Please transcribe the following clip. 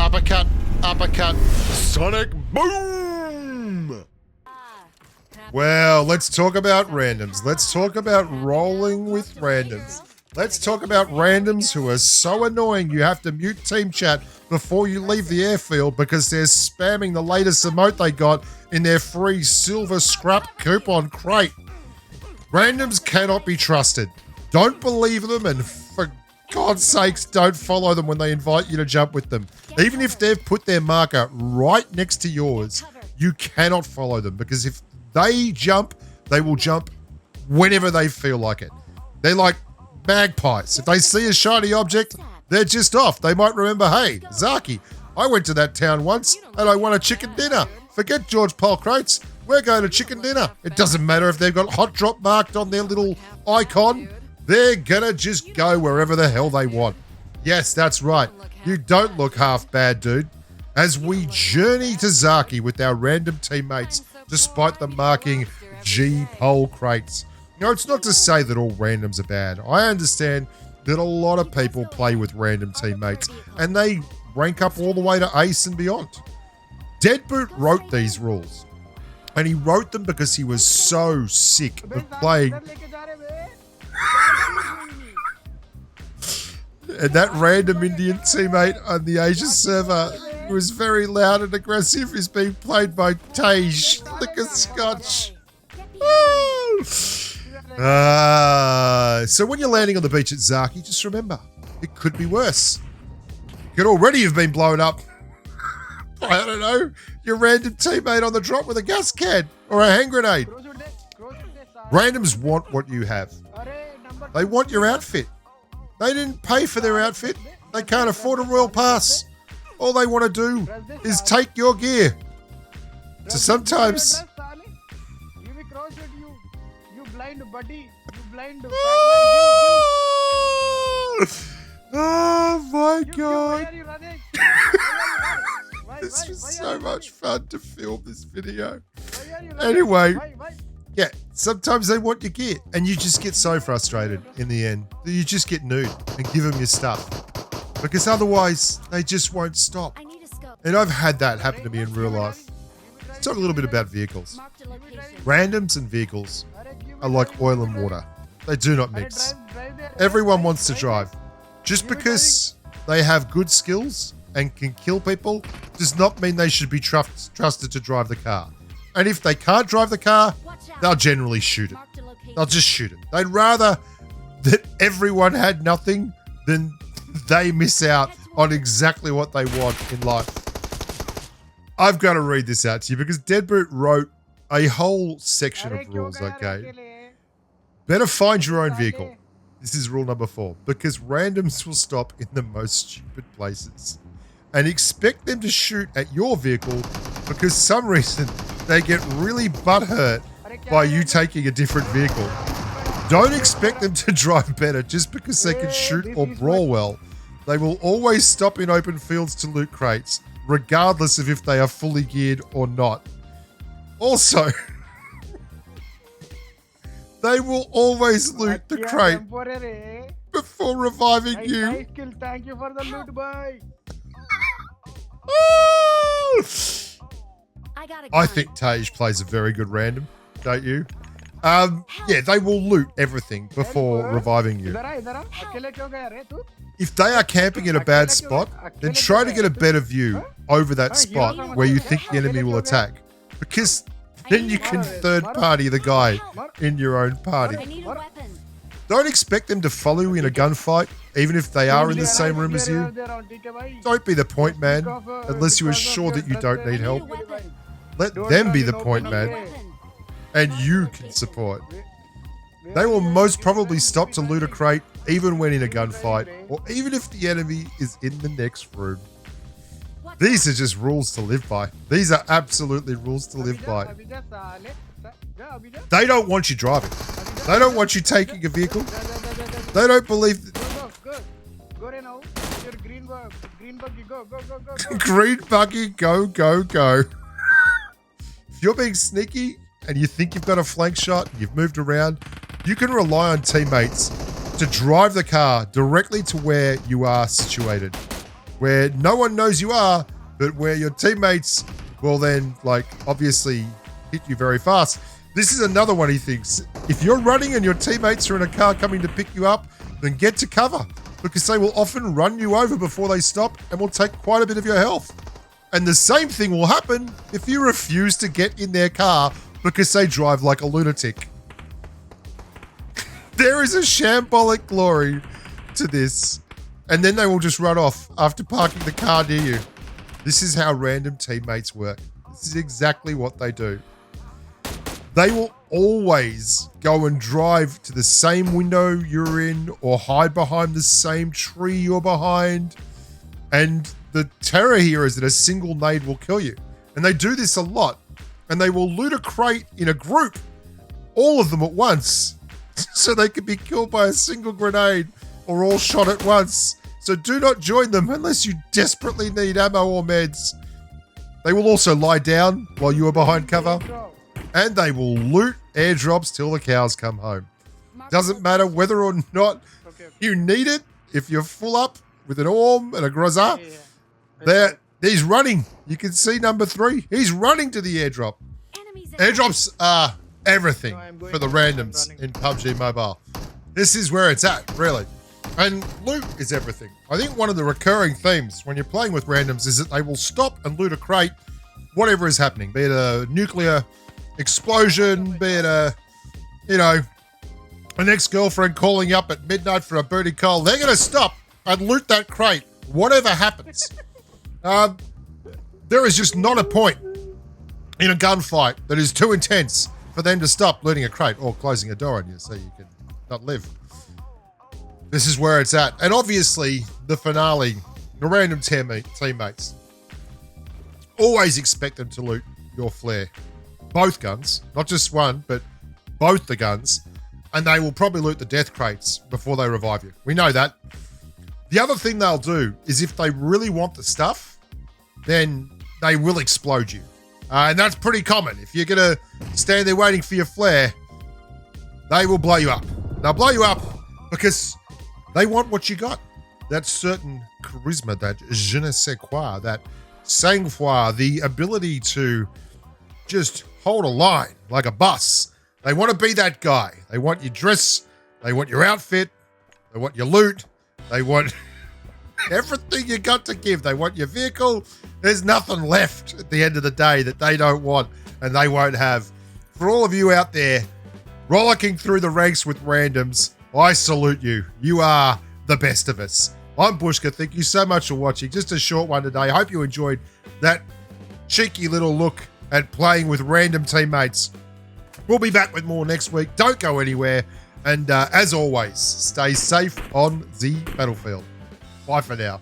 Uppercut, uppercut, sonic boom! Well, let's talk about randoms. Let's talk about rolling with randoms. Let's talk about randoms who are so annoying you have to mute team chat before you leave the airfield because they're spamming the latest emote they got in their free silver scrap coupon crate. Randoms cannot be trusted. Don't believe them, and for God's sakes, don't follow them when they invite you to jump with them. Even if they've put their marker right next to yours, you cannot follow them because if they jump, they will jump whenever they feel like it. They're like magpies. If they see a shiny object, they're just off. They might remember, hey, Zaki, I went to that town once and I won a chicken dinner. Forget George Pole crates. We're going to chicken dinner. It doesn't matter if they've got hot drop marked on their little icon. They're gonna just go wherever the hell they want. Yes, that's right. You don't look half bad, dude. As we journey to Zaki with our random teammates, despite the marking G pole crates. You know, it's not to say that all randoms are bad. I understand that a lot of people play with random teammates and they rank up all the way to ace and beyond. Deadboot wrote these rules. And he wrote them because he was so sick of playing. And that random Indian teammate on the Asia server who was very loud and aggressive is being played by Tej, liquor scotch. So when you're landing on the beach at Zaki, just remember, it could be worse. You could already have been blown up. I don't know, your random teammate on the drop with a gas can or a hand grenade. Randoms want what you have. They want your outfit. They didn't pay for their outfit. They can't afford a royal pass. All they want to do is take your gear. So sometimes... You blind buddy. You blind. Oh my God. Why are you running? This was so much fun to film this video. Why are you running? Anyway, Why? yeah, sometimes they want your gear and you just get so frustrated in the end that you just get nude and give them your stuff because otherwise they just won't stop. And I've had that happen to me in real life. Let's talk a little bit about vehicles. Randoms and vehicles are like oil and water. They do not mix. Everyone wants to drive. Just because they have good skills and can kill people does not mean they should be trusted to drive the car. And if they can't drive the car, they'll generally shoot it. They'll just shoot it. They'd rather that everyone had nothing than they miss out on exactly what they want in life. I've got to read this out to you because Deadboot wrote a whole section of rules, okay? Better find your own vehicle. This is rule number 4, because randoms will stop in the most stupid places. And expect them to shoot at your vehicle because some reason they get really butthurt by you taking a different vehicle. Don't expect them to drive better just because they can shoot or brawl well. They will always stop in open fields to loot crates, regardless of if they are fully geared or not. Also, they will always loot the crate before reviving you. Thank you for the loot, boy. I think Tej plays a very good random, don't you? Yeah, they will loot everything before reviving you. If they are camping in a bad spot, then try to get a better view over that spot where you think the enemy will attack. Because then you can third party the guy in your own party. Don't expect them to follow you in a gunfight, even if they are in the same room as you. Don't be the point man, unless you are sure that you don't need help. Let them be the point man, and you can support. They will most probably stop to loot a crate, even when in a gunfight, or even if the enemy is in the next room. These are just rules to live by. These are absolutely rules to live by. They don't want you driving. They don't want you taking a vehicle. They don't believe... Go. Green buggy, go. Green buggy, go. If you're being sneaky and you think you've got a flank shot, you've moved around, you can rely on teammates to drive the car directly to where you are situated. where no one knows you are, but where your teammates will then, like, obviously hit you very fast. This is another one he thinks. If you're running and your teammates are in a car coming to pick you up, then get to cover, because they will often run you over before they stop and will take quite a bit of your health. And the same thing will happen if you refuse to get in their car because they drive like a lunatic. There is a shambolic glory to this. And then they will just run off after parking the car near you. This is how random teammates work. This is exactly what they do. They will always go and drive to the same window you're in or hide behind the same tree you're behind. And the terror here is that a single nade will kill you. And they do this a lot. And they will loot a crate in a group, all of them at once, so they can be killed by a single grenade or all shot at once. So do not join them unless you desperately need ammo or meds. They will also lie down while you are behind cover. And they will loot airdrops till the cows come home. Doesn't matter whether or not you need it. If you're full up with an orm and a groza, he's running. You can see number 3. He's running to the airdrop. Airdrops are everything for the randoms in PUBG Mobile. This is where it's at, really. And loot is everything. I think one of the recurring themes when you're playing with randoms is that they will stop and loot a crate, whatever is happening, be it a nuclear explosion, be it a, an ex-girlfriend calling you up at midnight for a booty call. They're going to stop and loot that crate, whatever happens. There is just not a point in a gunfight that is too intense for them to stop looting a crate or closing a door on you so you can not live. This is where it's at. And obviously, the finale, the random teammates, always expect them to loot your flare. Both guns, not just one, but both the guns. And they will probably loot the death crates before they revive you. We know that. The other thing they'll do is if they really want the stuff, then they will explode you. And that's pretty common. If you're going to stand there waiting for your flare, they will blow you up. They'll blow you up because they want what you got. That certain charisma, that je ne sais quoi, that sang-froid, the ability to just hold a line like a bus. They want to be that guy. They want your dress. They want your outfit. They want your loot. They want everything you got to give. They want your vehicle. There's nothing left at the end of the day that they don't want and they won't have. For all of you out there rollicking through the ranks with randoms, I salute you. You are the best of us. I'm Bushka. Thank you so much for watching. Just a short one today. I hope you enjoyed that cheeky little look at playing with random teammates. We'll be back with more next week. Don't go anywhere. And as always, stay safe on the battlefield. Bye for now.